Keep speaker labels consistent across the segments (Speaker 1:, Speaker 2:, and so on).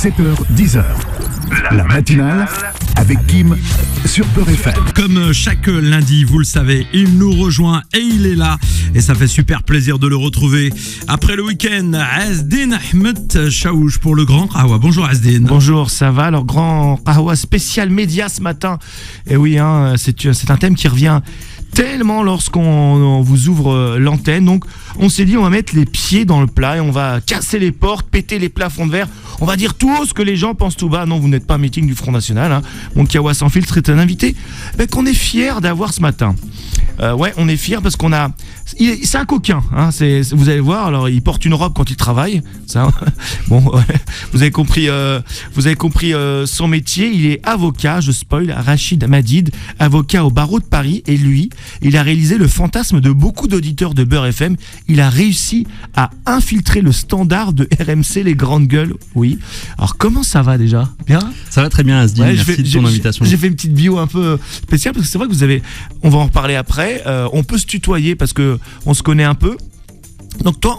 Speaker 1: 7h, 10h. La matinale avec Kim sur Beurre FM.
Speaker 2: Comme chaque lundi, vous le savez, il nous rejoint et il est là. Et ça fait super plaisir de le retrouver. Après le week-end, Azdin Ahmed Chaouch pour le Grand Qahwa. Bonjour Azdin.
Speaker 3: Bonjour, ça va? Alors, Grand Qahwa spécial média ce matin. Et oui, c'est un thème qui revient tellement lorsqu'on vous ouvre l'antenne. Donc on s'est dit on va mettre les pieds dans le plat et on va casser les portes, péter les plafonds de verre. On va dire tout ce que les gens pensent tout bas. Non, vous n'êtes pas un meeting du Front National, hein. Mon Qahwa sans filtre est un invité qu'on est fier d'avoir ce matin. On est fier parce qu'on a... C'est un coquin, hein, vous allez voir. Alors il porte une robe quand il travaille, ça. Bon, vous avez compris son métier. Il est avocat, je spoil, Rachid Madid, avocat au barreau de Paris. Et lui, il a réalisé le fantasme de beaucoup d'auditeurs de Beurre FM. Il a réussi à infiltrer le standard de RMC, les grandes gueules. Oui. Alors comment ça va déjà? Bien?
Speaker 2: Ça va très bien, Azdin. Merci de ton invitation.
Speaker 3: J'ai fait une petite bio un peu spéciale parce que c'est vrai que on va en reparler après. On peut se tutoyer parce que on se connaît un peu. Donc toi,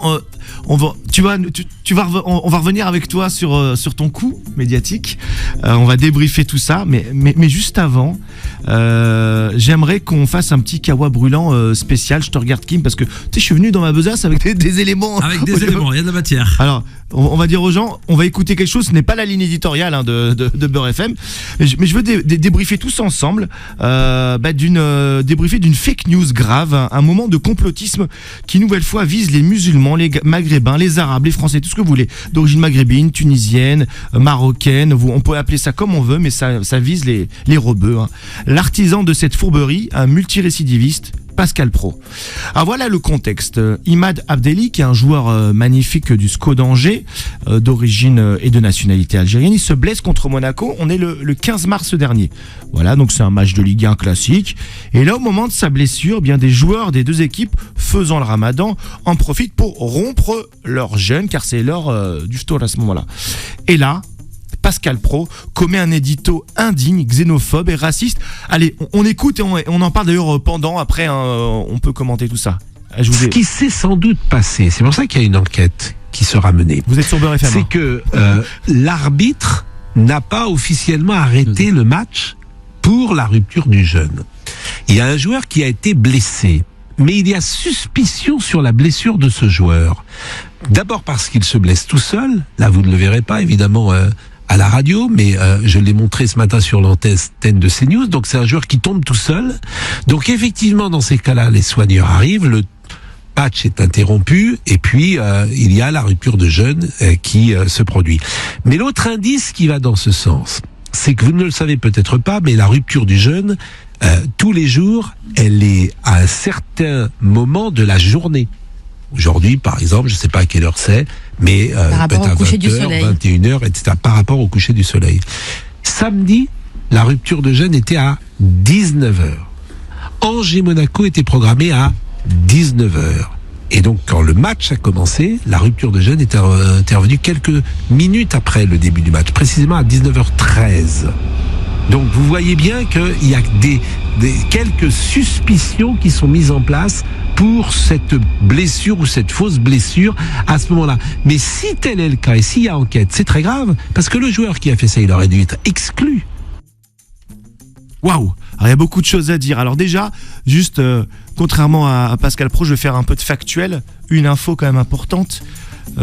Speaker 3: on va revenir avec toi sur ton coup médiatique. On va débriefer tout ça, mais juste avant, j'aimerais qu'on fasse un petit Qahwa brûlant spécial. Je te regarde Kim parce que tu sais, je suis venu dans ma besace avec des éléments.
Speaker 2: Avec des éléments, il y a de la matière.
Speaker 3: Alors, on va dire aux gens, on va écouter quelque chose. Ce n'est pas la ligne éditoriale de Beurre FM, mais je veux débriefer tous ensemble, débriefer d'une fake news grave, un moment de complotisme qui nouvelle fois vise les musulmans, les maghrébins, les arabes, les français, tout ce que vous voulez, d'origine maghrébine, tunisienne, marocaine, on peut appeler ça comme on veut, mais ça vise les rebeux, hein. L'artisan de cette fourberie, un multirécidiviste, Pascal Pro. Alors voilà le contexte. Imad Abdelli, qui est un joueur magnifique du SCO d'Angers, d'origine et de nationalité algérienne, il se blesse contre Monaco. On est le 15 mars dernier. Voilà, donc c'est un match de Ligue 1 classique. Et là, au moment de sa blessure, bien des joueurs des deux équipes faisant le ramadan en profitent pour rompre leur jeûne, car c'est l'heure du ftour à ce moment-là. Et là, Pascal Pro commet un édito indigne, xénophobe et raciste. Allez, on écoute et on en parle d'ailleurs pendant. Après, on peut commenter tout ça.
Speaker 4: Ce qui s'est sans doute passé, c'est pour ça qu'il y a une enquête qui sera menée.
Speaker 3: Vous êtes sur Beurre FM.
Speaker 4: C'est que l'arbitre n'a pas officiellement arrêté le match pour la rupture du jeûne. Il y a un joueur qui a été blessé. Mais il y a suspicion sur la blessure de ce joueur. D'abord parce qu'il se blesse tout seul. Là, vous ne le verrez pas, évidemment, à la radio, mais je l'ai montré ce matin sur l'antenne de CNews. Donc, c'est un joueur qui tombe tout seul. Donc, effectivement, dans ces cas-là, les soigneurs arrivent, le match est interrompu, et puis il y a la rupture de jeûne qui se produit. Mais l'autre indice qui va dans ce sens, c'est que vous ne le savez peut-être pas, mais la rupture du jeûne, tous les jours, elle est à un certain moment de la journée. Aujourd'hui, par exemple, je ne sais pas à quelle heure c'est, mais peut-être à 20h, 21h, etc., par rapport au coucher du soleil. Samedi, la rupture de jeûne était à 19h. Angers-Monaco était programmée à 19h. Et donc, quand le match a commencé, la rupture de jeûne était intervenue quelques minutes après le début du match, précisément à 19h13. Donc, vous voyez bien qu'il y a quelques suspicions qui sont mises en place pour cette blessure ou cette fausse blessure à ce moment-là. Mais si tel est le cas et s'il y a enquête, c'est très grave, parce que le joueur qui a fait ça, il aurait dû être exclu.
Speaker 3: Waouh! Alors, il y a beaucoup de choses à dire. Alors déjà, juste, contrairement à Pascal Pro, je vais faire un peu de factuel. Une info quand même importante.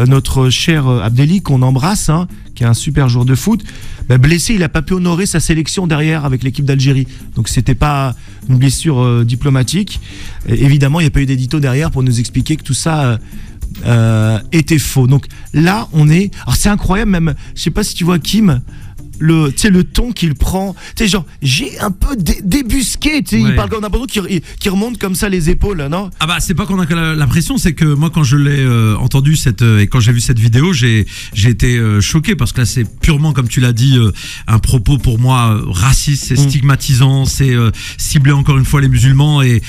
Speaker 3: Notre cher Abdelli, qu'on embrasse, hein, qui est un super joueur de foot, blessé, il n'a pas pu honorer sa sélection derrière avec l'équipe d'Algérie. Donc c'était pas une blessure diplomatique. Évidemment, il n'y a pas eu d'édito derrière pour nous expliquer que tout ça était faux. Donc là, alors c'est incroyable, même, je sais pas si tu vois Kim, le ton qu'il prend, tu sais, genre, j'ai un peu débusqué, tu sais, ouais. Il parle comme un peu qui remonte comme ça les épaules, non?
Speaker 2: Ah bah, c'est pas qu'on a l'impression, c'est que moi, quand je l'ai entendu et quand j'ai vu cette vidéo, j'ai été choqué parce que là, c'est purement, comme tu l'as dit, un propos pour moi raciste, c'est stigmatisant, c'est cibler encore une fois les musulmans et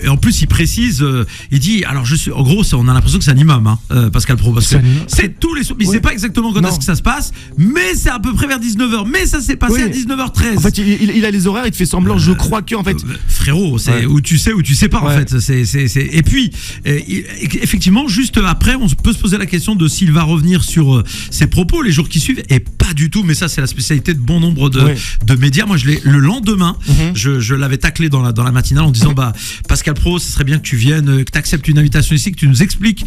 Speaker 2: en plus, il précise, il dit, alors en gros, on a l'impression que c'est un imam, hein, Pascal Pro, parce que c'est tous les, il sait pas exactement quand est-ce que ça se passe, mais c'est à peu près vers 19h, mais ça s'est passé à 19h13.
Speaker 3: En fait, il a les horaires, il te fait semblant, je crois que, en fait.
Speaker 2: Frérot, c'est où tu sais pas, en fait. Et puis, effectivement, juste après, on peut se poser la question de s'il va revenir sur ses propos les jours qui suivent, et pas du tout, mais ça, c'est la spécialité de bon nombre de médias. Moi, le lendemain, je l'avais taclé dans la matinale en disant, Pascal Praud, ce serait bien que tu viennes, que tu acceptes une invitation ici, que tu nous expliques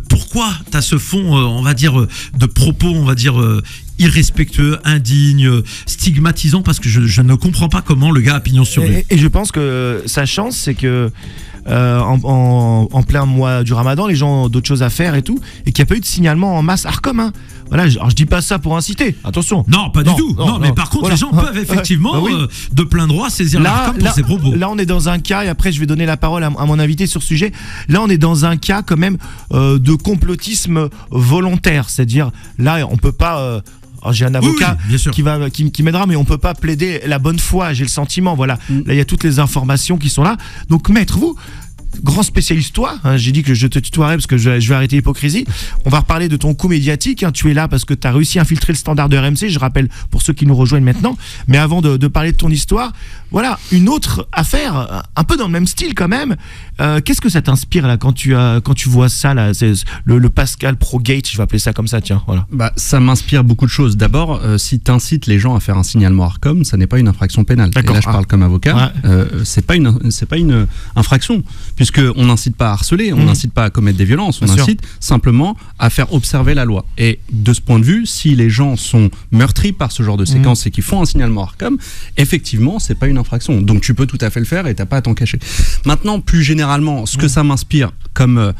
Speaker 2: pourquoi tu as ce fond, on va dire, de propos, on va dire, irrespectueux, indigne, stigmatisant, parce que je ne comprends pas comment le gars a pignon sur lui.
Speaker 3: Et je pense que sa chance, c'est que en plein mois du Ramadan, les gens ont d'autres choses à faire et tout, et qu'il n'y a pas eu de signalement en masse Arcom. Hein. Voilà, alors je dis pas ça pour inciter, attention.
Speaker 2: Non, pas du tout. Non, mais par contre, les gens peuvent effectivement, de plein droit, saisir l'Arcom pour ses propos.
Speaker 3: Là, on est dans un cas, et après je vais donner la parole à mon invité sur ce sujet. Là, on est dans un cas quand même de complotisme volontaire, c'est-à-dire là, on peut pas. Alors, j'ai un avocat qui m'aidera, mais on peut pas plaider la bonne foi, j'ai le sentiment. Voilà, là il y a toutes les informations qui sont là. Donc maître, vous, grand spécialiste toi, hein, j'ai dit que je te tutoierais parce que je vais arrêter l'hypocrisie. On va reparler de ton coup médiatique, hein. Tu es là parce que tu as réussi à infiltrer le standard de RMC, je rappelle pour ceux qui nous rejoignent maintenant. Mais avant de parler de ton histoire, voilà, une autre affaire, un peu dans le même style quand même. Qu'est-ce que ça t'inspire là quand tu vois ça là, c'est le Pascal Praud Gate, je vais appeler ça comme ça, tiens, voilà.
Speaker 5: Ça m'inspire beaucoup de choses. D'abord, si tu incites les gens à faire un signalement Arcom, ça n'est pas une infraction pénale. Et là, je parle comme avocat. C'est pas une infraction, puisque on n'incite pas à harceler, on n'incite pas à commettre des violences, on incite simplement à faire observer la loi. Et de ce point de vue, si les gens sont meurtris par ce genre de séquence et qu'ils font un signalement Arcom, effectivement, c'est pas une infraction. Donc tu peux tout à fait le faire et t'as pas à t'en cacher. Maintenant, plus généralement, ce que ça m'inspire comme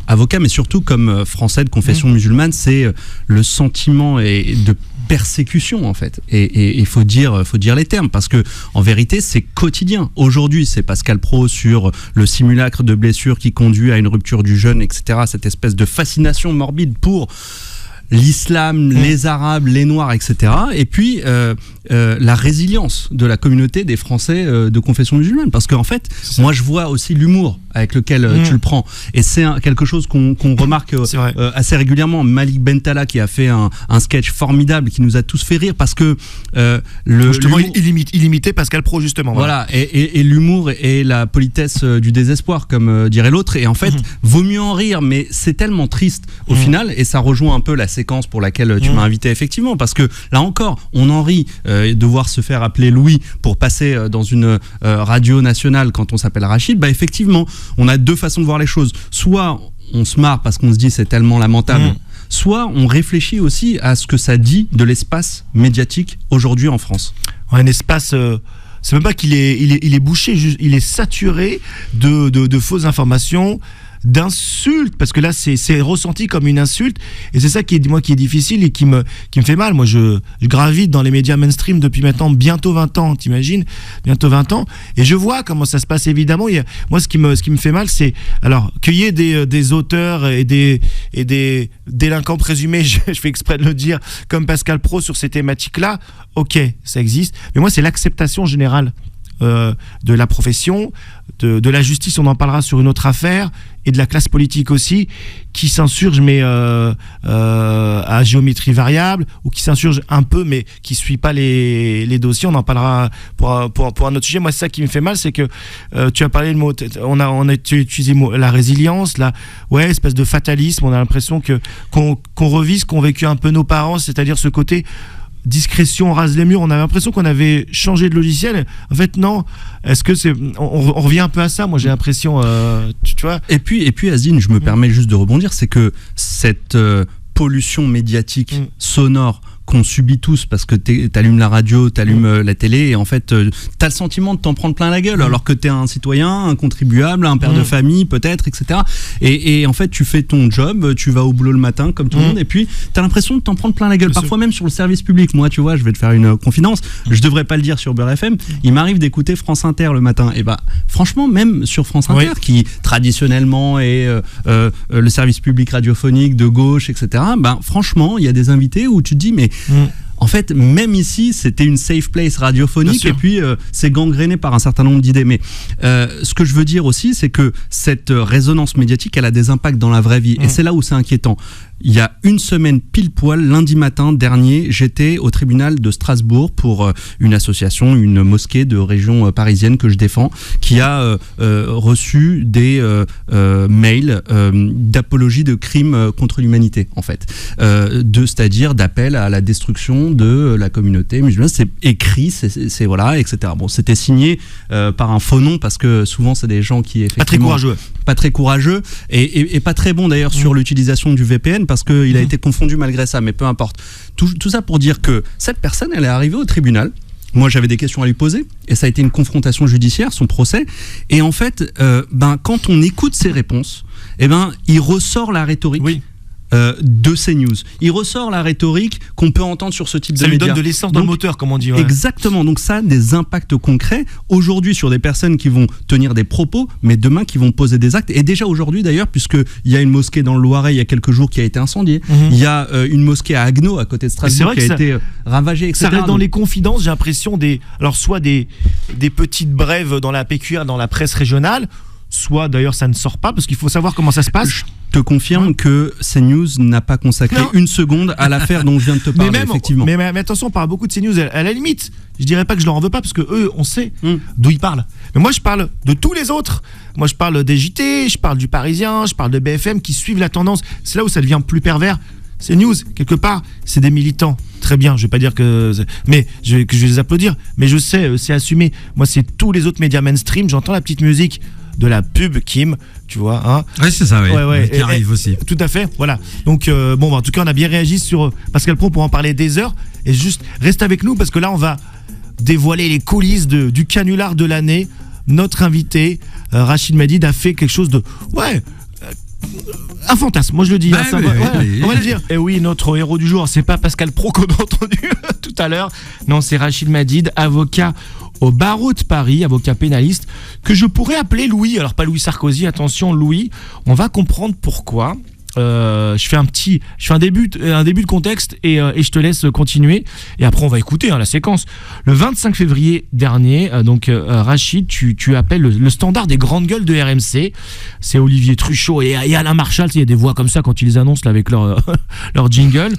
Speaker 5: avocat, mais surtout comme Français de confession musulmane, c'est le sentiment de persécution en fait, et il faut dire les termes, parce que en vérité c'est quotidien. Aujourd'hui c'est Pascal Praud sur le simulacre de blessure qui conduit à une rupture du jeûne, etc., cette espèce de fascination morbide pour l'islam, les arabes, les noirs, etc. Et puis la résilience de la communauté des Français de confession musulmane, parce qu'en fait moi je vois aussi l'humour avec lequel tu le prends, et c'est quelque chose qu'on remarque assez régulièrement. Malik Bentala qui a fait un sketch formidable qui nous a tous fait rire, parce que
Speaker 3: justement il imitait Pascal Praud justement.
Speaker 5: Voilà, et l'humour et la politesse du désespoir, comme dirait l'autre, et en fait vaut mieux en rire, mais c'est tellement triste au final, et ça rejoint un peu la séquence pour laquelle tu m'as invité effectivement, parce que là encore on en rit, devoir se faire appeler Louis pour passer dans une radio nationale quand on s'appelle Rachid, effectivement on a deux façons de voir les choses. Soit on se marre parce qu'on se dit c'est tellement lamentable, soit on réfléchit aussi à ce que ça dit de l'espace médiatique aujourd'hui en France.
Speaker 3: Un espace, c'est même pas qu'il est bouché, il est saturé de fausses informations, d'insultes, parce que là c'est ressenti comme une insulte, et c'est ça qui est difficile et qui me fait mal. Moi je gravite dans les médias mainstream depuis maintenant bientôt 20 ans, t'imagines, bientôt 20 ans, et je vois comment ça se passe. Évidemment, moi ce qui me fait mal, c'est alors qu'il y ait des auteurs et des délinquants présumés, je fais exprès de le dire, comme Pascal Praud sur ces thématiques là, ok, ça existe, mais moi c'est l'acceptation générale de la profession, de la justice, on en parlera sur une autre affaire, et de la classe politique aussi, qui s'insurge mais à géométrie variable, ou qui s'insurge un peu mais qui suit pas les dossiers. On en parlera pour un autre sujet. Moi c'est ça qui me fait mal, c'est que tu as parlé le mot, on a utilisé le mot, la résilience, espèce de fatalisme. On a l'impression qu'on revit ce qu'ont vécu un peu nos parents, c'est-à-dire ce côté discrétion, on rase les murs. On avait l'impression qu'on avait changé de logiciel. En fait, non. Est-ce que on revient un peu à ça? Moi, j'ai l'impression, tu vois.
Speaker 5: Et puis, Azine, je me permets juste de rebondir, c'est que cette pollution médiatique sonore qu'on subit tous, parce que t'allumes la radio, t'allumes la télé, et en fait t'as le sentiment de t'en prendre plein la gueule, alors que t'es un citoyen, un contribuable, un père de famille peut-être, etc. Et en fait tu fais ton job, tu vas au boulot le matin comme tout le monde, et puis t'as l'impression de t'en prendre plein la gueule, parfois même sur le service public. Moi tu vois, je vais te faire une confidence, je devrais pas le dire sur Beurre FM, il m'arrive d'écouter France Inter le matin, et franchement même sur France Inter, qui traditionnellement est le service public radiophonique de gauche, etc., franchement il y a des invités où tu te dis mais en fait, même ici, c'était une safe place radiophonique, et puis c'est gangréné par un certain nombre d'idées. Mais ce que je veux dire aussi, c'est que cette résonance médiatique, elle a des impacts dans la vraie vie, et c'est là où c'est inquiétant. il y a une semaine pile poil, lundi matin dernier, j'étais au tribunal de Strasbourg pour une association, une mosquée de région parisienne que je défends, qui a reçu des mails d'apologie de crimes contre l'humanité, en fait, c'est-à-dire d'appel à la destruction de la communauté musulmane. C'est écrit, c'est voilà, etc. Bon, c'était signé par un faux nom parce que souvent c'est des gens qui effectivement pas très courageux et pas très bon d'ailleurs sur l'utilisation du VPN parce qu'il a été confondu malgré ça, mais peu importe. Tout ça pour dire que cette personne, elle est arrivée au tribunal. Moi, j'avais des questions à lui poser et ça a été une confrontation judiciaire, son procès. Et en fait, quand on écoute ses réponses, il ressort la rhétorique. Oui. De CNews. Il ressort la rhétorique qu'on peut entendre sur ce type de médias.
Speaker 3: Ça lui donne de l'essence dans le moteur, comme on dit. Ouais.
Speaker 5: Exactement. Donc ça a des impacts concrets aujourd'hui sur des personnes qui vont tenir des propos, mais demain qui vont poser des actes. Et déjà aujourd'hui d'ailleurs, puisqu'il y a une mosquée dans le Loiret il y a quelques jours qui a été incendiée. Il y a une mosquée à Agneau, à côté de Strasbourg, qui a été ravagée, etc.
Speaker 3: Ça reste dans les confidences, j'ai l'impression, soit des petites brèves dans la PQR, dans la presse régionale, soit d'ailleurs ça ne sort pas, parce qu'il faut savoir comment ça se passe.
Speaker 5: Je te confirme que CNews n'a pas consacré une seconde à l'affaire dont je viens de te parler, effectivement.
Speaker 3: Mais attention, on parle beaucoup de CNews, à la limite, je dirais pas que je leur en veux pas, parce que eux, on sait d'où ils parlent. Mais moi, je parle de tous les autres. Moi, je parle des JT, je parle du Parisien, je parle de BFM, qui suivent la tendance. C'est là où ça devient plus pervers. CNews, quelque part, c'est des militants. Très bien, je vais pas dire que je vais les applaudir, mais je sais, c'est assumé. Moi, c'est tous les autres médias mainstream, j'entends la petite musique de la pub Kim, tu vois, hein.
Speaker 2: Oui, c'est ça, oui. Qui arrive aussi.
Speaker 3: Tout à fait, voilà. Donc, en tout cas, on a bien réagi sur Pascal Praud pour en parler des heures. Et juste, reste avec nous parce que là, on va dévoiler les coulisses du canular de l'année. Notre invité, Rachid Medid, a fait quelque chose de... un fantasme, moi je le dis. On va le dire. Et oui, notre héros du jour, c'est pas Pascal Praud qu'on a entendu tout à l'heure. Non, c'est Rachid Medid, avocat au barreau de Paris, avocat pénaliste, que je pourrais appeler Louis. Alors pas Louis Sarkozy, attention Louis. On va comprendre pourquoi. Je fais un début de contexte et je te laisse continuer et après on va écouter la séquence. Le 25 février dernier, Rachid, tu appelles le standard des grandes gueules de RMC. C'est Olivier Truchot et Alain Marchal. Il y a des voix comme ça quand ils les annoncent là, avec leur jingle.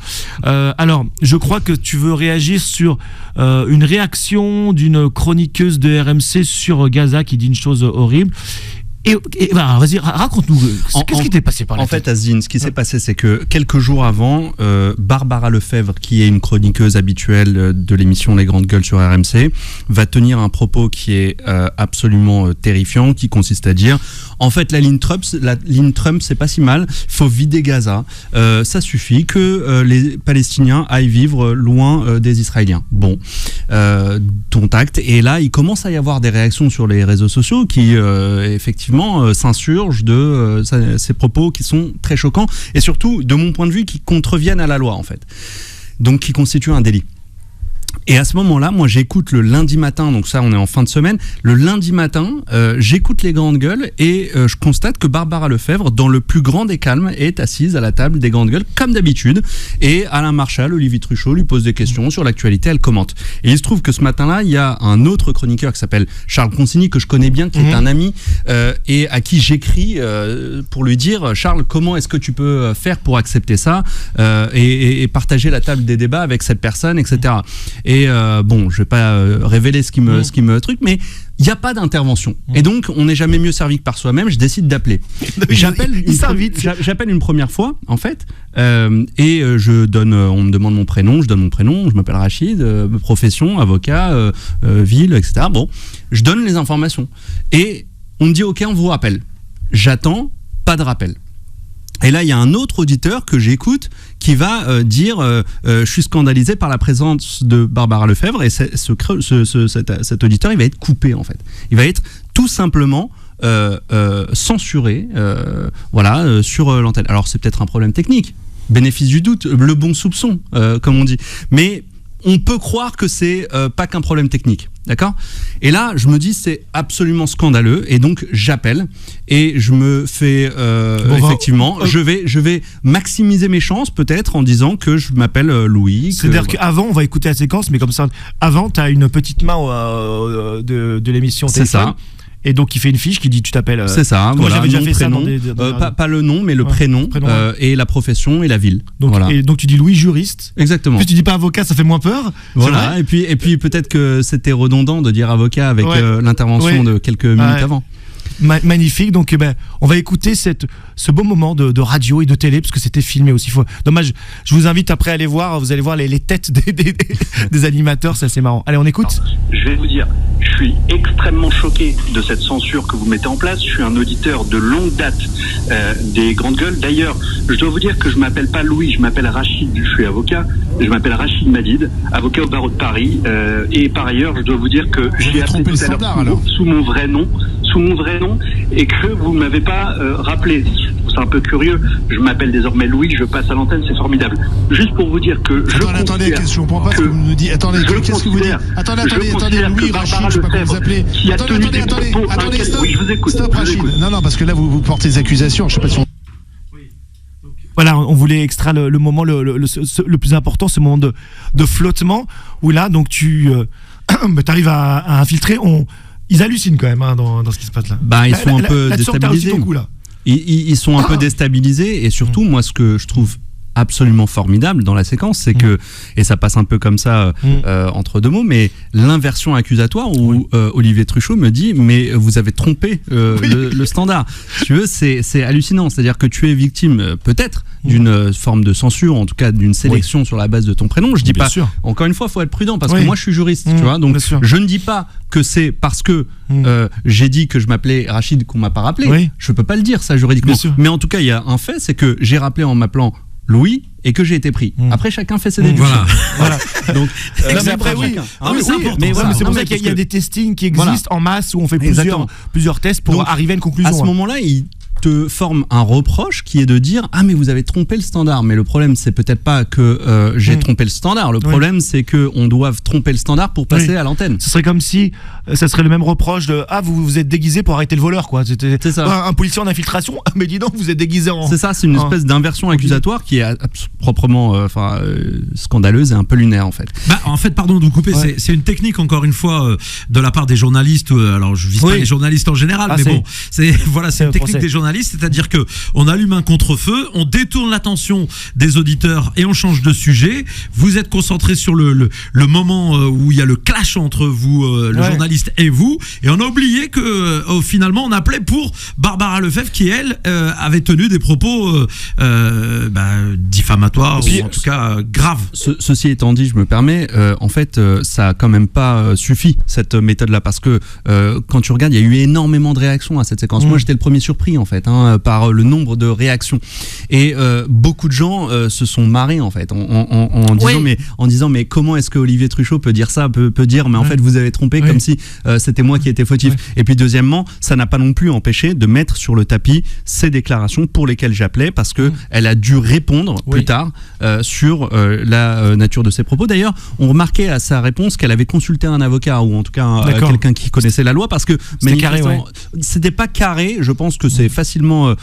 Speaker 3: Alors, je crois que tu veux réagir sur une réaction d'une chroniqueuse de RMC sur Gaza qui dit une chose horrible. Vas-y, raconte-nous, qu'est-ce qui t'est passé par la tête ?
Speaker 5: En fait, Azine, ce qui s'est passé, c'est que quelques jours avant, Barbara Lefebvre, qui est une chroniqueuse habituelle de l'émission Les Grandes Gueules sur RMC, va tenir un propos qui est absolument terrifiant, qui consiste à dire, en fait, la ligne Trump, c'est pas si mal, faut vider Gaza, ça suffit que les Palestiniens aillent vivre loin des Israéliens. Bon, ton acte. Et là, il commence à y avoir des réactions sur les réseaux sociaux qui, effectivement, s'insurgent de ces propos qui sont très choquants et surtout, de mon point de vue, qui contreviennent à la loi en fait, donc qui constituent un délit. Et à ce moment-là, moi j'écoute le lundi matin, donc ça on est en fin de semaine, le lundi matin, j'écoute les grandes gueules et je constate que Barbara Lefebvre, dans le plus grand des calmes, est assise à la table des grandes gueules, comme d'habitude, et Alain Marchal, Olivier Truchot lui pose des questions sur l'actualité, elle commente. Et il se trouve que ce matin-là, il y a un autre chroniqueur qui s'appelle Charles Consigny, que je connais bien, qui est un ami, et à qui j'écris pour lui dire, Charles, comment est-ce que tu peux faire pour accepter ça et partager la table des débats avec cette personne, etc. Et je vais pas révéler ce qui me truc, mais il n'y a pas d'intervention. Et donc, on n'est jamais mieux servi que par soi-même. Je décide d'appeler. J'appelle une première fois, en fait, et on me demande mon prénom, je donne mon prénom, je m'appelle Rachid, profession, avocat, ville, etc. Bon, je donne les informations. Et on me dit, OK, on vous rappelle. J'attends, pas de rappel. Et là, il y a un autre auditeur que j'écoute qui va dire je suis scandalisé par la présence de Barbara Lefebvre, et cet auditeur, il va être coupé en fait. Il va être tout simplement censuré sur l'antenne. Alors c'est peut-être un problème technique, bénéfice du doute, le bon soupçon, comme on dit. Mais on peut croire que c'est pas qu'un problème technique, d'accord ? Et là, je me dis c'est absolument scandaleux, et donc j'appelle et je me fais effectivement, je vais maximiser mes chances peut-être en disant que je m'appelle Louis.
Speaker 3: C'est-à-dire qu'avant, on va écouter la séquence, mais comme ça, avant, tu as une petite main de l'émission.
Speaker 5: C'est ça.
Speaker 3: Et donc il fait une fiche qui dit tu t'appelles.
Speaker 5: C'est ça. Voilà.
Speaker 3: J'avais déjà fait
Speaker 5: prénom,
Speaker 3: ça
Speaker 5: pas le nom, mais le prénom et la profession et la ville.
Speaker 3: Donc,
Speaker 5: voilà.
Speaker 3: Et donc tu dis Louis juriste.
Speaker 5: Exactement.
Speaker 3: Puis tu dis pas avocat, ça fait moins peur.
Speaker 5: Voilà. Et puis peut-être que c'était redondant de dire avocat avec l'intervention de quelques minutes avant.
Speaker 3: Magnifique, donc on va écouter ce beau moment de radio et de télé parce que c'était filmé aussi. Dommage, je vous invite après à aller voir, vous allez voir les têtes des animateurs, c'est assez marrant. Allez, on écoute.
Speaker 6: Alors, je vais vous dire, je suis extrêmement choqué de cette censure que vous mettez en place. Je suis un auditeur de longue date des Grandes Gueules. D'ailleurs, je dois vous dire que je m'appelle pas Louis, je m'appelle Rachid, je suis avocat. Je m'appelle Rachid Madid, avocat au barreau de Paris. Et par ailleurs, je dois vous dire que j'ai appelé tout à l'heure sous mon vrai nom, et que vous ne m'avez pas rappelé. C'est un peu curieux. Je m'appelle désormais Louis, je passe à l'antenne, c'est formidable. Juste pour vous dire que
Speaker 7: attendez, qu'est-ce que je comprends pas ce que vous nous dites. Attendez, qu'est-ce que vous dites? Attendez, Louis, Rachid, je sais pas comment vous appelez. Attendez, stop.
Speaker 6: Oui, je vous écoute.
Speaker 7: Stop, Rachid. Non, parce que là, vous portez des accusations. Je sais pas si on...
Speaker 3: Voilà, on voulait extraire le moment le plus important, ce moment de flottement où là, donc tu arrives à infiltrer. Ils hallucinent quand même dans ce qui se passe là.
Speaker 5: Ils sont un peu déstabilisés. Ils sont un peu déstabilisés et surtout, moi, ce que je trouve absolument formidable dans la séquence, c'est que, et ça passe un peu comme ça entre deux mots, mais l'inversion accusatoire où Olivier Truchot me dit mais vous avez trompé le standard. Si tu veux, c'est hallucinant, c'est-à-dire que tu es victime peut-être d'une forme de censure, en tout cas d'une sélection sur la base de ton prénom. Je dis pas, encore une fois, faut être prudent parce que moi je suis juriste, tu vois, donc je ne dis pas que c'est parce que j'ai dit que je m'appelais Rachid qu'on m'a pas rappelé. Je peux pas le dire ça juridiquement, mais en c'est un fait, c'est que j'ai rappelé en m'appelant Louis et que j'ai été pris. Après, chacun fait ses déductions.
Speaker 3: Voilà.
Speaker 5: Donc,
Speaker 3: c'est important. Mais c'est pour ça qu'il y a des testings qui existent en masse où on fait plusieurs tests pour arriver à une conclusion.
Speaker 5: À ce moment-là, il te forme un reproche qui est de dire mais vous avez trompé le standard. Mais le problème, c'est peut-être pas que j'ai trompé le standard. Le problème, c'est que on doive tromper le standard pour passer à l'antenne.
Speaker 3: Ce serait comme si ça serait le même reproche de vous vous êtes déguisé pour arrêter le voleur, quoi.
Speaker 5: C'est ça.
Speaker 3: Un policier en infiltration, mais dis donc, vous êtes déguisé en.
Speaker 5: C'est ça, c'est une espèce d'inversion accusatoire qui est proprement scandaleuse et un peu lunaire en fait.
Speaker 2: En fait, pardon de vous couper, c'est une technique encore une fois de la part des journalistes. Alors je vise pas les journalistes en général, mais bon, c'est une technique des journalistes, c'est-à-dire que on allume un contre-feu, on détourne l'attention des auditeurs et on change de sujet. Vous êtes concentré sur le moment où il y a le clash entre vous, le journaliste et vous, et on a oublié que finalement on appelait pour Barbara Lefebvre qui elle avait tenu des propos diffamatoires ou en tout cas graves.
Speaker 5: Ceci étant dit, je me permets, en fait, ça a quand même pas suffi cette méthode-là parce que quand tu regardes, il y a eu énormément de réactions à cette séquence. Moi, j'étais le premier surpris en fait par le nombre de réactions et beaucoup de gens se sont marrés en fait en disant mais comment est-ce que Olivier Truchot peut dire ça, peut dire mais en fait vous avez trompé comme si c'était moi qui étais fautif. Et puis deuxièmement, ça n'a pas non plus empêché de mettre sur le tapis ces déclarations pour lesquelles j'appelais parce que elle a dû répondre plus tard sur la nature de ses propos. D'ailleurs, on remarquait à sa réponse qu'elle avait consulté un avocat ou en tout cas quelqu'un qui connaissait la loi parce que c'était pas carré. Je pense que c'est facilement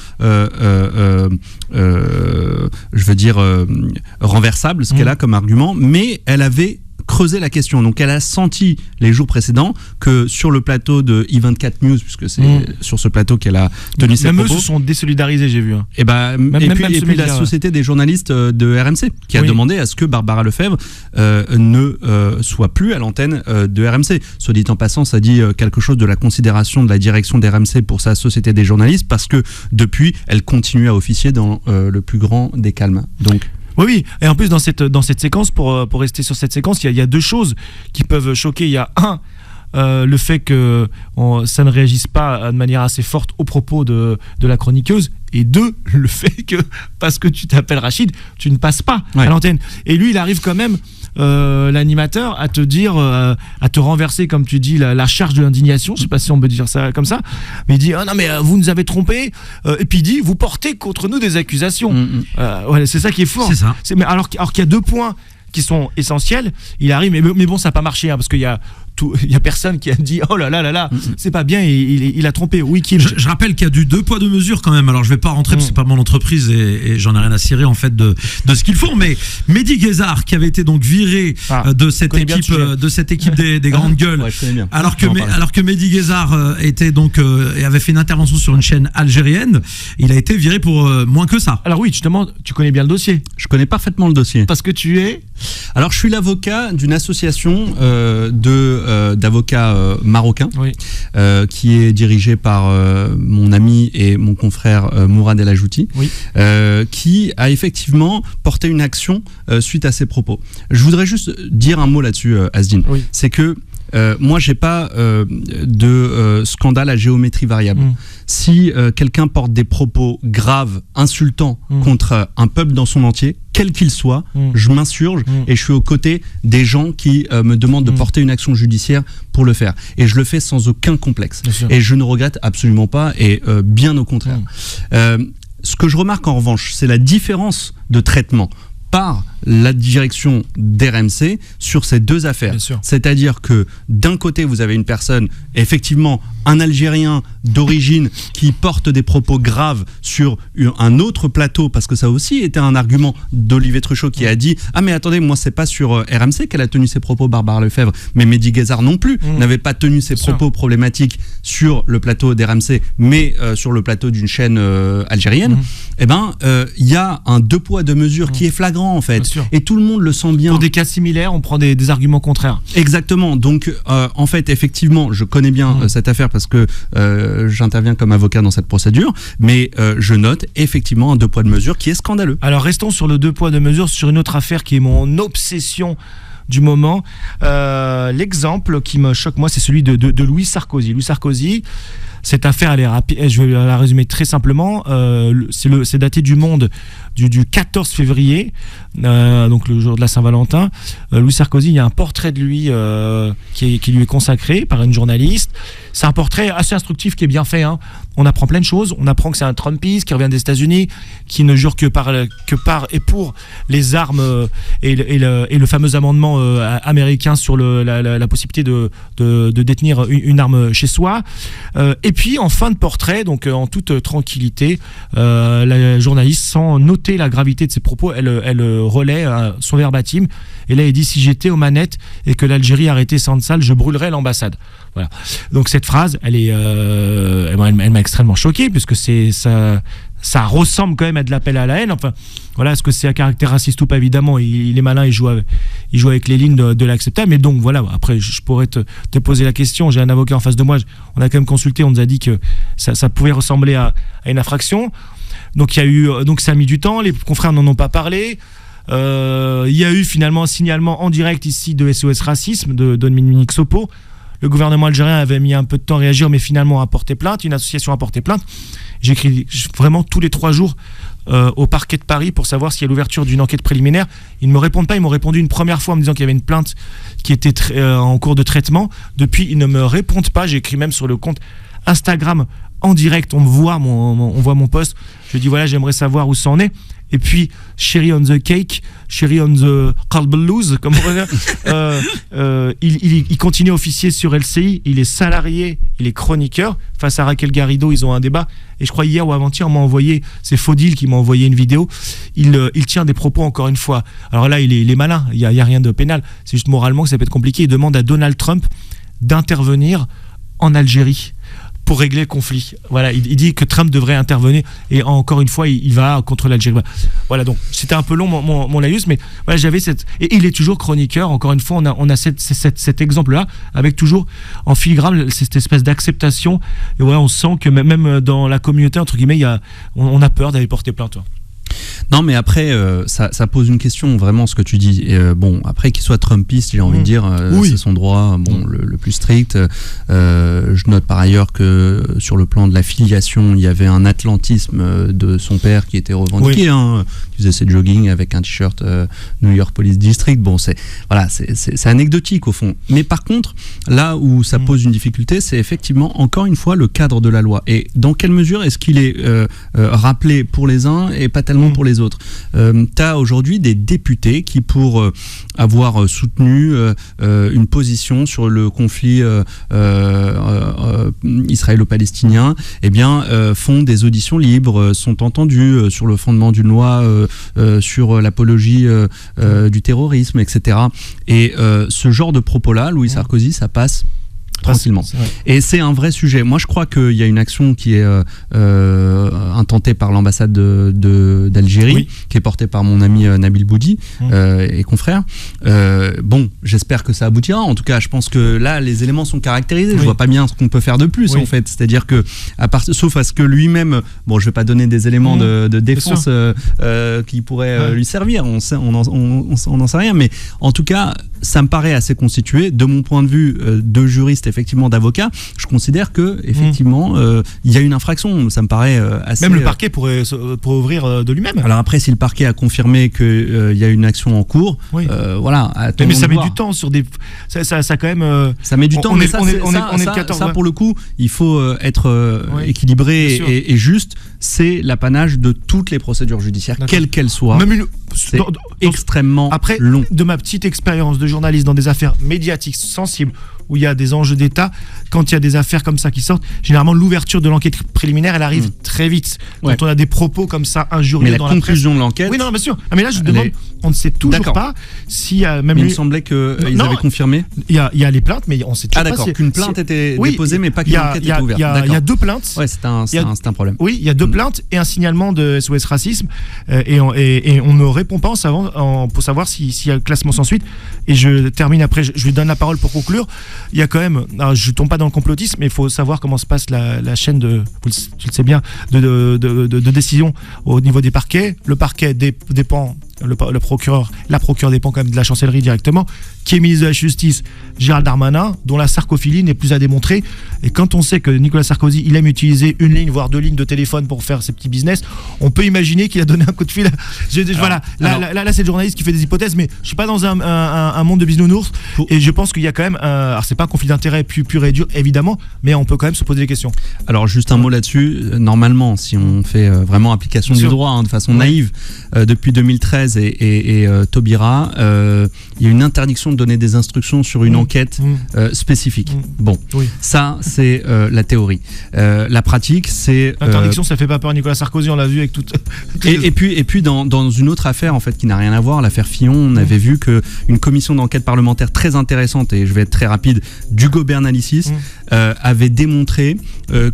Speaker 5: renversable ce qu'elle a comme argument, mais elle avait creuser la question. Donc elle a senti les jours précédents que sur le plateau de I24 News, puisque c'est sur ce plateau qu'elle a tenu ses propos.
Speaker 3: Même eux se sont désolidarisés, j'ai vu.
Speaker 5: Et puis la société des journalistes de RMC qui a demandé à ce que Barbara Lefebvre ne soit plus à l'antenne de RMC. Soit dit en passant, ça dit quelque chose de la considération de la direction d'RMC pour sa société des journalistes parce que depuis, elle continue à officier dans le plus grand des calmes. Donc
Speaker 3: oui, et en plus dans cette séquence, pour rester sur cette séquence, il y a deux choses qui peuvent choquer. Il y a le fait que ça ne réagisse pas de manière assez forte aux propos de la chroniqueuse, et deux, le fait que parce que tu t'appelles Rachid, tu ne passes pas à l'antenne. Et lui, il arrive quand même, l'animateur, à te dire, à te renverser, comme tu dis, la charge de l'indignation. Je sais pas si on peut dire ça comme ça, mais il dit non mais vous nous avez trompés, et puis il dit vous portez contre nous des accusations. C'est ça qui est fort.
Speaker 2: C'est ça.
Speaker 3: Mais alors qu'il y a 2 points qui sont essentiels, il arrive, mais bon, ça n'a pas marché, parce qu'il y a il y a personne qui a dit oh là là là là, c'est pas bien, il a trompé. Oui, Kim.
Speaker 2: Je rappelle qu'il y a du 2 poids 2 mesures quand même. Alors je vais pas rentrer parce que c'est pas mon entreprise et j'en ai rien à cirer en fait de ce qu'ils font. Mais Mehdi Guézard qui avait été donc viré de cette équipe des grandes gueules,
Speaker 5: ouais,
Speaker 2: alors que Mehdi Guézard était donc et avait fait une intervention sur une chaîne algérienne, il a été viré pour moins que ça.
Speaker 3: Alors oui, justement, tu connais bien le dossier.
Speaker 5: Je connais parfaitement le dossier.
Speaker 3: Parce que tu es.
Speaker 5: Alors je suis l'avocat d'une association d'avocats marocains, oui. Qui est dirigée par mon ami et mon confrère Mourad El Ajouti, oui. Qui a effectivement porté une action suite à ces propos. Je voudrais juste dire un mot là-dessus, Asdine. Oui. C'est que moi, j'ai pas de scandale à géométrie variable. Si quelqu'un porte des propos graves, insultants contre un peuple dans son entier, quel qu'il soit, je m'insurge et je suis aux côtés des gens qui me demandent de porter une action judiciaire pour le faire. Et je le fais sans aucun complexe. Et je ne regrette absolument pas, et bien au contraire. Ce que je remarque en revanche, c'est la différence de traitement par la direction d'RMC sur ces deux affaires. C'est-à-dire que d'un côté, vous avez une personne, effectivement, un Algérien d'origine qui porte des propos graves sur un autre plateau, parce que ça aussi était un argument d'Olivier Truchot qui a dit « Ah mais attendez, moi c'est pas sur RMC qu'elle a tenu ses propos, Barbara Lefebvre, mais Mehdi Guézard non plus n'avait pas tenu ses propos problématiques sur le plateau d'RMC, mais sur le plateau d'une chaîne algérienne. » Eh ben, il y a un 2 poids 2 mesures qui est flagrant en fait. Et tout le monde le sent bien.
Speaker 3: Pour des cas similaires, on prend des arguments contraires.
Speaker 5: Exactement. Donc, en fait, effectivement, je connais bien cette affaire parce que j'interviens comme avocat dans cette procédure, mais je note effectivement un 2 poids 2 mesures qui est scandaleux.
Speaker 3: Alors, restons sur le 2 poids 2 mesures, sur une autre affaire qui est mon obsession du moment. L'exemple qui me choque, moi, c'est celui de Louis Sarkozy. Louis Sarkozy, cette affaire, elle est rapide. Je vais la résumer très simplement. C'est daté du Monde du 14 février, donc le jour de la Saint-Valentin. Louis Sarkozy, il y a un portrait de lui qui lui est consacré par une journaliste. C'est un portrait assez instructif qui est bien fait. Hein. On apprend plein de choses. On apprend que c'est un Trumpiste qui revient des États-Unis, qui ne jure que par et pour les armes et le fameux amendement américain sur la possibilité de détenir une arme chez soi. Et puis en fin de portrait, donc en toute tranquillité, la journaliste, sans noter la gravité de ses propos, elle relaie son verbatim. Et là, il dit: si j'étais aux manettes et que l'Algérie arrêtait Sansal, je brûlerais l'ambassade. Voilà. Donc cette phrase, elle m'a extrêmement choqué, puisque ça ressemble quand même à de l'appel à la haine. Enfin, voilà, est-ce que c'est à caractère raciste ou pas? Évidemment, il est malin, il joue avec les lignes de l'acceptable. Mais donc voilà, après je pourrais te poser la question. J'ai un avocat en face de moi, on a quand même consulté, on nous a dit que ça pouvait ressembler à une infraction. Donc ça a mis du temps, les confrères n'en ont pas parlé. Il y a eu finalement un signalement en direct ici de SOS Racisme de Dominique Sopo. Le gouvernement algérien avait mis un peu de temps à réagir, mais finalement a porté plainte. Une association a porté plainte. J'écris vraiment tous les 3 jours au parquet de Paris pour savoir s'il y a l'ouverture d'une enquête préliminaire. Ils ne me répondent pas. Ils m'ont répondu une première fois en me disant qu'il y avait une plainte qui était en cours de traitement. Depuis, ils ne me répondent pas. J'ai écrit même sur le compte Instagram en direct. On voit mon post. Je dis voilà, j'aimerais savoir où ça en est. Et puis, Cherry on the cake, Cherry on the Qalbalouz, comme on regarde. Il continue officier sur LCI, il est salarié, il est chroniqueur. Face à Raquel Garrido, ils ont un débat. Et je crois hier ou avant-hier, on m'a envoyé, c'est Faudil qui m'a envoyé une vidéo. Il tient des propos, encore une fois. Alors là, il est malin, il y a rien de pénal. C'est juste moralement que ça peut être compliqué. Il demande à Donald Trump d'intervenir en Algérie pour régler le conflit. Voilà, il dit que Trump devrait intervenir, et encore une fois, il va contre l'Algérie. Voilà, donc c'était un peu long mon laïus, mais voilà, j'avais et il est toujours chroniqueur. Encore une fois, on a cet exemple-là, avec toujours en filigrane cette espèce d'acceptation. Et voilà, on sent que même dans la communauté, entre guillemets, on a peur d'aller porter plainte.
Speaker 5: Non, mais après, ça pose une question, vraiment, ce que tu dis. Bon, après, qu'il soit Trumpiste, j'ai envie de dire, oui, c'est son droit, le plus strict. Je note par ailleurs que sur le plan de la filiation, il y avait un atlantisme de son père qui était revendiqué, qui faisait ses jogging avec un t-shirt New York Police District. Bon, c'est anecdotique au fond. Mais par contre, là où ça pose une difficulté, c'est effectivement, encore une fois, le cadre de la loi. Et dans quelle mesure est-ce qu'il est rappelé pour les uns et pas tellement pour les autres? autres. T'as aujourd'hui des députés qui, pour avoir soutenu une position sur le conflit israélo-palestinien, eh bien, font des auditions libres, sont entendus sur le fondement d'une loi sur l'apologie du terrorisme, etc. Et ce genre de propos-là, Louis Sarkozy, ça passe tranquillement. Et c'est un vrai sujet. Moi, je crois qu'il y a une action qui est intentée par l'ambassade d'Algérie, qui est portée par mon ami Nabil Boudi et confrère. Bon, j'espère que ça aboutira. En tout cas, je pense que là, les éléments sont caractérisés. Je vois pas bien ce qu'on peut faire de plus, en fait. C'est-à-dire que, sauf à ce que lui-même, bon, je vais pas donner des éléments de défense qui pourraient lui servir. On n'en sait rien. Mais en tout cas, ça me paraît assez constitué. De mon point de vue de juriste, effectivement, d'avocat, je considère que effectivement il y a une infraction. Ça me paraît assez.
Speaker 3: Même le parquet pourrait ouvrir de lui-même.
Speaker 5: Alors après, si le parquet a confirmé qu'il y a une action en cours, voilà.
Speaker 3: Mais ça met du temps sur des. Ça quand même.
Speaker 5: Ça met du temps. Mais on est le 14. Ça, pour le coup, il faut être équilibré et juste. C'est l'apanage de toutes les procédures judiciaires, quelles qu'elles soient. C'est extrêmement long.
Speaker 3: De ma petite expérience de journaliste dans des affaires médiatiques sensibles, où il y a des enjeux d'État, quand il y a des affaires comme ça qui sortent, généralement l'ouverture de l'enquête préliminaire, elle arrive très vite. Quand on a des propos comme ça injurieux dans la presse.
Speaker 5: Mais la conclusion de l'enquête.
Speaker 3: Oui, non, bien sûr. Mais là, je demande, on ne sait toujours pas s'il y a même.
Speaker 5: Il me semblait qu'ils avaient confirmé.
Speaker 3: Il y a les plaintes, mais on sait toujours pas.
Speaker 5: Ah, d'accord, qu'une plainte était déposée, mais pas qu'une enquête était ouverte.
Speaker 3: Il y a 2 plaintes.
Speaker 5: Ouais, c'est un problème.
Speaker 3: Oui, il y a 2 plaintes et un signalement de SOS Racisme. Et on ne répond pas pour savoir s'il y a le classement sans suite. Et je termine après, je lui donne la parole pour conclure. Il y a quand même, alors je tombe pas dans le complotisme, mais il faut savoir comment se passe la chaîne tu le sais bien, de décision au niveau des parquets. Le parquet dépend, la procureure dépend quand même de la chancellerie directement, qui est ministre de la Justice, Gérald Darmanin, dont la sarcophilie n'est plus à démontrer. Et quand on sait que Nicolas Sarkozy, il aime utiliser 1 ligne, voire 2 lignes de téléphone pour faire ses petits business, on peut imaginer qu'il a donné un coup de fil. Voilà, là c'est le journaliste qui fait des hypothèses, mais je suis pas dans un monde de bisounours. Et je pense qu'il y a quand même, alors c'est pas un conflit d'intérêt pur et dur, évidemment, mais on peut quand même se poser des questions.
Speaker 5: Alors juste un mot là-dessus. Normalement, si on fait vraiment application du droit de façon naïve, depuis 2013 et Taubira, il y a une interdiction de donner des instructions sur une enquête spécifique. Bon, ça c'est la théorie. La pratique, c'est
Speaker 3: l'interdiction, ça fait pas peur à Nicolas Sarkozy, on l'a vu avec tout.
Speaker 5: Et puis dans une autre affaire en fait qui n'a rien à voir, l'affaire Fillon, on avait vu que une commission d'enquête parlementaire très intéressante, et je vais être très rapide, d'Hugo Bernalicis avait démontré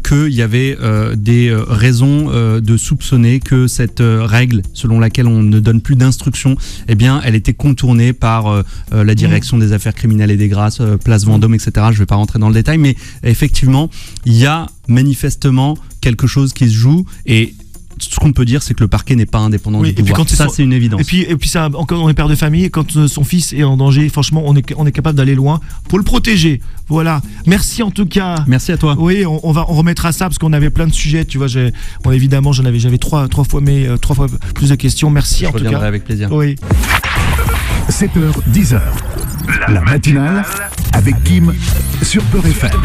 Speaker 5: qu'il y avait des raisons de soupçonner que cette règle selon laquelle on ne donne plus d'instructions, eh bien elle était contournée par la direction des affaires criminelles et des grâces, place Vendôme, etc. Je ne vais pas rentrer dans le détail, mais effectivement il y a manifestement quelque chose qui se joue, et ce qu'on peut dire, c'est que le parquet n'est pas indépendant du pouvoir. Ça, c'est une évidence.
Speaker 3: Et puis ça, encore, on est père de famille, et quand son fils est en danger, franchement, on est capable d'aller loin pour le protéger. Voilà. Merci en tout cas.
Speaker 5: Merci à toi.
Speaker 3: Oui, on remettra ça parce qu'on avait plein de sujets. Tu vois, évidemment, j'avais trois fois plus de questions. Merci en tout cas. Je
Speaker 5: reviendrai avec plaisir.
Speaker 3: Oui.
Speaker 1: 7h, 10h. La matinale avec Kim sur Peur FM.